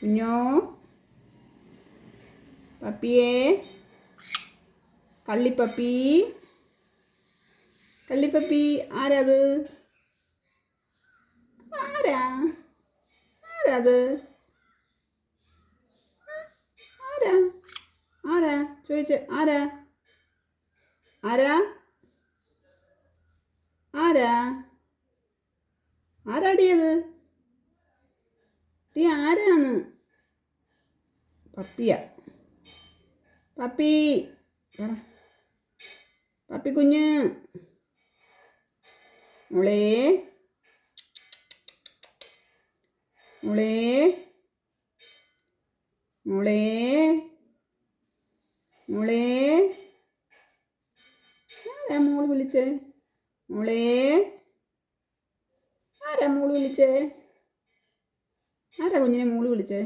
കുഞ്ഞോ പപ്പിയേ കള്ളിപ്പപ്പി കള്ളിപ്പപ്പി ആരാത് ആരാ ആരാത് ആരാ ആരാ ചോദിച്ച ആരാ ആരാ ആരാ ആരാടിയത് നീ ആരാന്ന് പപ്പിയാ പപ്പി പപ്പി കുഞ്ഞ് മോളേ മോളേ മോളേ മോളേ ആരാ മോള് വിളിച്ചേ മോളേ ആരാ മോള് വിളിച്ചേ ആരാ കുഞ്ഞിനെ മോള് വിളിച്ചേ